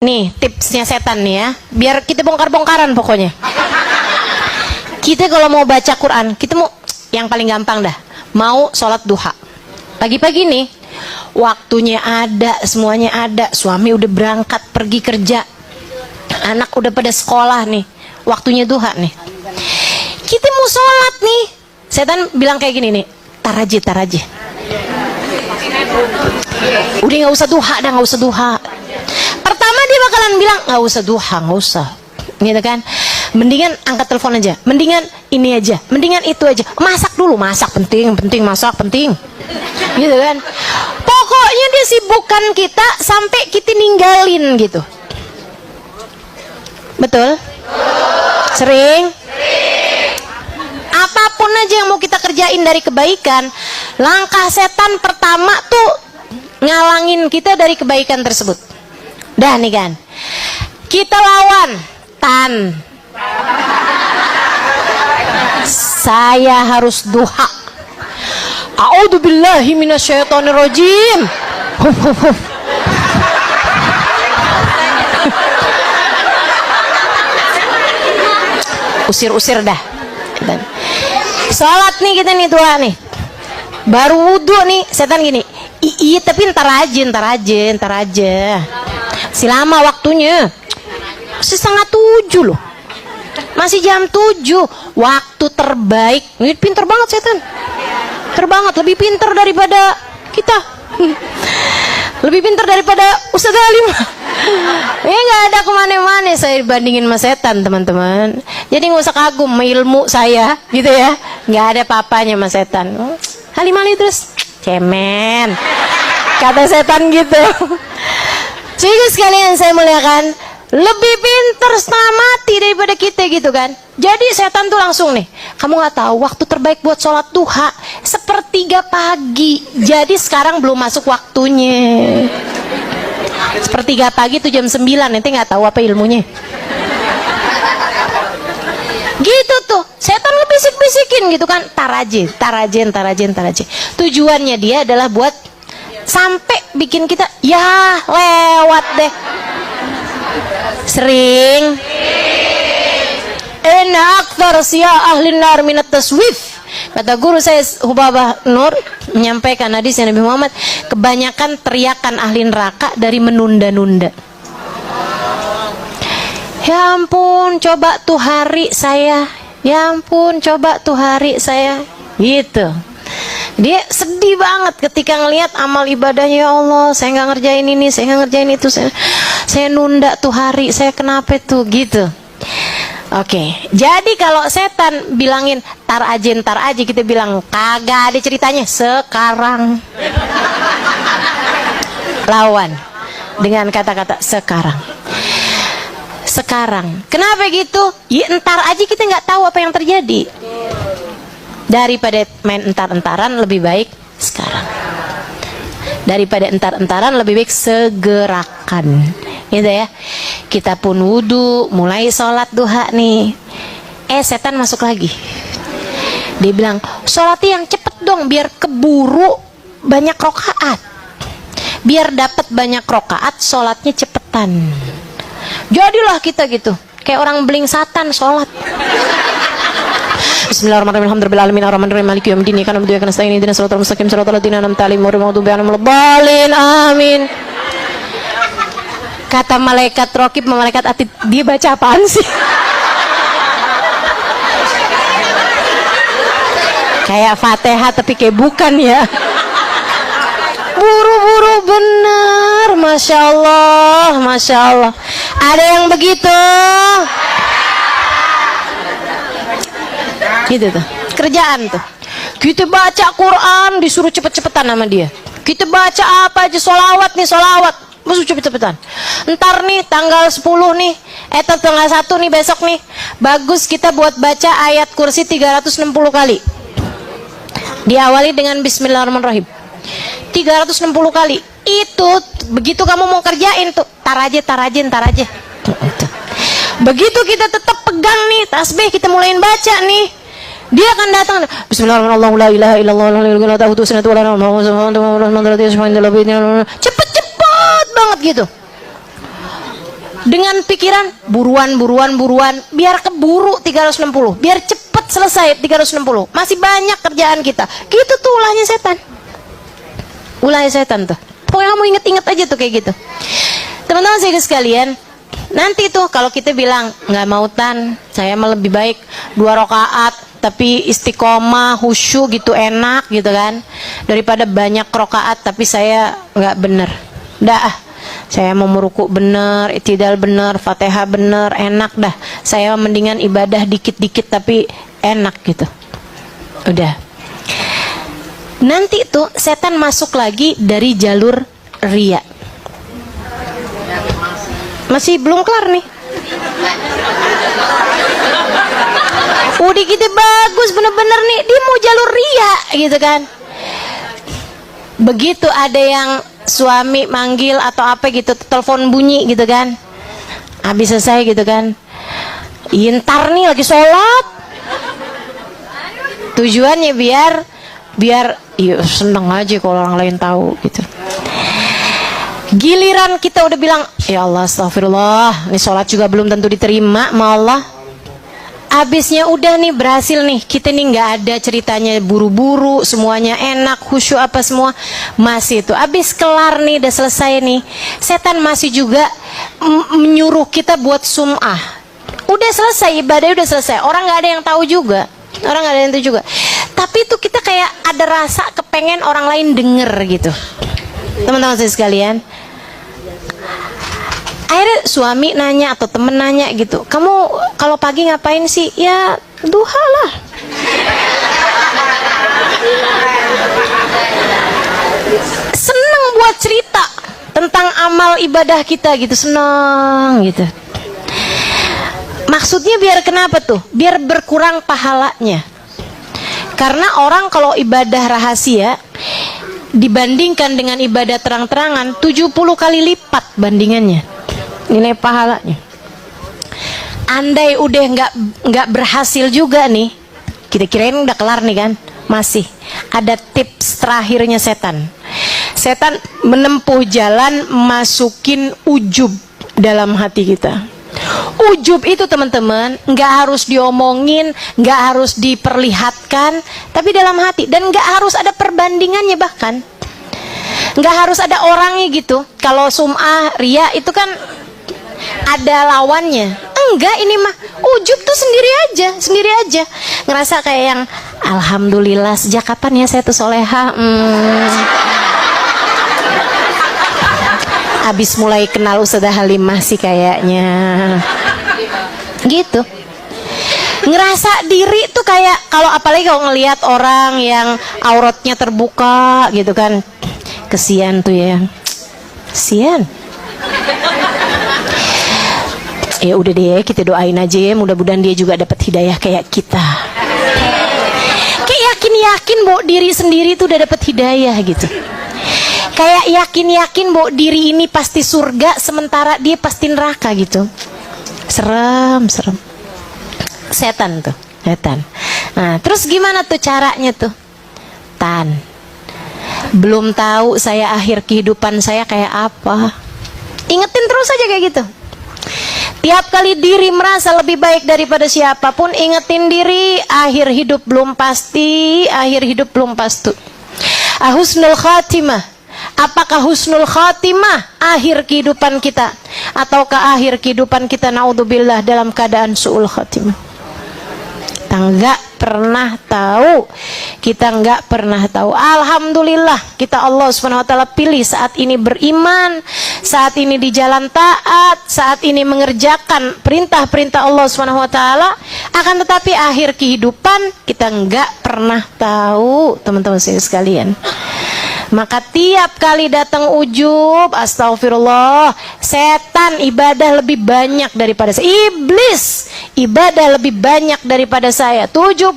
Nih tipsnya setan nih ya, biar kita bongkar-bongkaran pokoknya. Kita kalau mau baca Quran, kita mau yang paling gampang dah, mau sholat duha. Pagi-pagi nih, waktunya ada, semuanya ada. Suami udah berangkat pergi kerja, anak udah pada sekolah nih, waktunya duha nih. Kita mau sholat nih, setan bilang kayak gini nih, tar aja. Udah nggak usah duha dah, nggak usah duha. Pertama dia bakalan bilang nggak usah duha, nggak usah, gitu kan. Mendingan angkat telepon aja, mendingan ini aja, mendingan itu aja. Masak dulu, masak penting, masak penting, gitu kan. Pokoknya dia sibukkan kita sampai kita ninggalin gitu. Betul? Sering? Apapun aja yang mau kita kerjain dari kebaikan, langkah setan pertama tuh ngalangin kita dari kebaikan tersebut. Dah nih kan, kita lawan saya harus duha. A'udzubillahi minasyaitonirrajim. Usir dah. Salat nih kita nih tua nih, baru wudhu nih setan gini, iya tapi ntar aja, si lama waktunya, masih 6:30 loh, masih jam 7, waktu terbaik. Ini pinter banget setan, terbanget, lebih pinter daripada kita, lebih pinter daripada Ustaz Alim. Ya nggak ada kemana-mana saya bandingin sama setan teman-teman. Jadi nggak usah kagum sama ilmu saya gitu ya, nggak ada papanya sama setan. Halimali terus cemen, kata setan gitu. Sehingga sekalian saya muliakan, lebih pinter setengah mati daripada kita gitu kan. Jadi setan tuh langsung nih, kamu nggak tahu waktu terbaik buat sholat duha 1/3 pagi. Jadi sekarang belum masuk waktunya. 1/3 pagi tuh jam 9, nanti nggak tahu apa ilmunya. Gitu tuh, setan ngebisik-bisikin gitu kan, tar aja. Tujuannya dia adalah buat sampai bikin kita ya lewat deh. Sering enak tersia ahlin nar minat taswif. Kata guru saya Hubabah Nur menyampaikan hadis Nabi Muhammad, kebanyakan teriakan ahli neraka dari menunda-nunda. Ya ampun, coba tuh hari saya. Ya ampun, coba tuh hari saya. Gitu. Dia sedih banget ketika ngelihat amal ibadahnya. Ya Allah, saya nggak ngerjain ini, saya nggak ngerjain itu, saya nunda tuh hari, saya kenapa tuh gitu. Oke, jadi kalau setan bilangin tar aja, kita bilang kagak ada ceritanya, sekarang. Lawan dengan kata-kata sekarang. Kenapa gitu? Ya entar aja, kita nggak tahu apa yang terjadi. Daripada main entar-entaran lebih baik sekarang. Daripada entar-entaran lebih baik segerakan. Gitu ya. Kita pun wudhu, mulai sholat duha nih. Setan masuk lagi. Dia bilang, sholatnya yang cepet dong, biar keburu banyak rokaat. Biar dapat banyak rokaat, sholatnya cepetan. Jadilah kita gitu, kayak orang beling satan sholat. Bismillahirrahmanirrahim. Alhamdulillahirabbil alamin maliki yaumiddin. Iyyaka na'budu wa iyyaka nasta'in. Ihdinas siratal mustaqim siratal ladzina an'amta 'alaihim ghairil maghdubi 'alaihim waladdallin. Amin. Kata malaikat Raqib, malaikat Atid, dia baca apaan sih? Kayak Fatihah tapi kayak bukan ya. Buru-buru bener, Masya Allah. Ada yang begitu? Gitu tuh, kerjaan tuh. Kita baca Quran disuruh cepet-cepetan sama dia. Kita baca apa aja, sholawat masuk cepet-cepetan. Ntar nih tanggal 10 nih, tanggal 1 nih besok nih, bagus kita buat baca ayat kursi 360 kali. Diawali dengan Bismillahirrahmanirrahim 360 kali. Itu begitu kamu mau kerjain tuh, tar aja. Begitu kita tetap pegang nih tasbih, kita mulain baca nih, dia akan datang. Bismillahirrahmanirrahim. Cepet banget gitu. Dengan pikiran buruan, biar keburu 360, biar cepat selesai 360. Masih banyak kerjaan kita. Gitu tuh ulahnya setan. Ulahnya setan tuh. Pokoknya kamu inget-inget aja tuh kayak gitu. Teman-teman saya sekalian, nanti tuh kalau kita bilang nggak mau tan, saya mah lebih baik 2 rakaat tapi istiqomah, khusyuk gitu, enak gitu kan, daripada banyak rakaat tapi saya nggak bener. Dah, saya mau meruku bener, i'tidal bener, Fatihah bener, enak dah. Saya mendingan ibadah dikit-dikit tapi enak gitu. Udah. Nanti tuh setan masuk lagi dari jalur riya. Masih belum kelar nih. Udah gitu bagus bener-bener nih, dia mau jalur riya gitu kan. Begitu ada yang suami manggil atau apa gitu, telepon bunyi gitu kan, habis selesai gitu kan, ntar nih lagi sholat, tujuannya biar iya seneng aja kalau orang lain tahu gitu. Giliran kita udah bilang ya Allah astagfirullah, ini sholat juga belum tentu diterima sama Allah. Habisnya udah nih berhasil nih, kita nih nggak ada ceritanya buru-buru, semuanya enak, khusyuk apa semua, masih itu. Habis kelar nih, udah selesai nih, setan masih juga menyuruh kita buat sum'ah. Udah selesai ibadah, udah selesai, orang nggak ada yang tahu juga, orang nggak ada yang tahu juga. Tapi itu kita kayak ada rasa kepengen orang lain denger gitu, teman-teman saya sekalian. Akhirnya suami nanya atau temen nanya gitu, kamu kalau pagi ngapain sih? Ya duha lah. Seneng buat cerita tentang amal ibadah kita gitu, seneng gitu. Maksudnya biar kenapa tuh? Biar berkurang pahalanya. Karena orang kalau ibadah rahasia dibandingkan dengan ibadah terang-terangan 70 kali lipat bandingannya nilai pahalanya. Andai udah nggak berhasil juga nih, kita kirain udah kelar nih kan, masih ada tips terakhirnya setan. Setan menempuh jalan masukin ujub dalam hati kita. Ujub itu teman-teman nggak harus diomongin, nggak harus diperlihatkan, tapi dalam hati, dan nggak harus ada perbandingannya, bahkan nggak harus ada orangnya gitu. Kalau sum'ah, riya itu kan ada lawannya. Enggak, ini mah ujub tuh sendiri aja ngerasa kayak yang alhamdulillah, sejak kapan ya saya tuh soleha, abis mulai kenal Ustazah Halimah sih kayaknya gitu. Ngerasa diri tuh kayak, kalau apalagi kalau ngelihat orang yang auratnya terbuka gitu kan, kesian tuh ya, kesian. Ya udah deh, kita doain aja ya, mudah-mudahan dia juga dapat hidayah kayak kita. Kayak yakin bahwa diri sendiri tuh udah dapat hidayah gitu. Kayak yakin bahwa diri ini pasti surga, sementara dia pasti neraka gitu. Serem. Setan tuh, setan. Nah, terus gimana tuh caranya tuh? Tan, belum tahu saya akhir kehidupan saya kayak apa. Ingetin terus aja kayak gitu. Tiap kali diri merasa lebih baik daripada siapapun, ingetin diri, akhir hidup belum pasti, Husnul khatimah. Apakah husnul khatimah akhir kehidupan kita, ataukah akhir kehidupan kita naudzubillah dalam keadaan su'ul khatimah? Kita nggak pernah tahu. Alhamdulillah kita Allah SWT pilih saat ini beriman, saat ini di jalan taat, saat ini mengerjakan perintah-perintah Allah SWT. Akan tetapi akhir kehidupan kita nggak pernah tahu, teman-teman sekalian. Maka tiap kali datang ujub, astagfirullah, setan ibadah lebih banyak daripada saya, iblis ibadah lebih banyak daripada saya. 70.000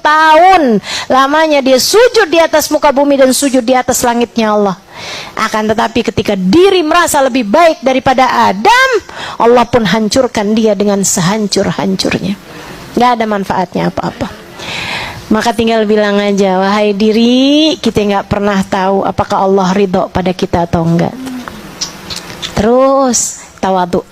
tahun lamanya dia sujud di atas muka bumi dan sujud di atas langitnya Allah. Akan tetapi ketika diri merasa lebih baik daripada Adam, Allah pun hancurkan dia dengan sehancur-hancurnya. Gak ada manfaatnya apa-apa. Maka tinggal bilang aja, wahai diri, kita nggak pernah tahu apakah Allah ridho pada kita atau enggak. Terus tawadhu.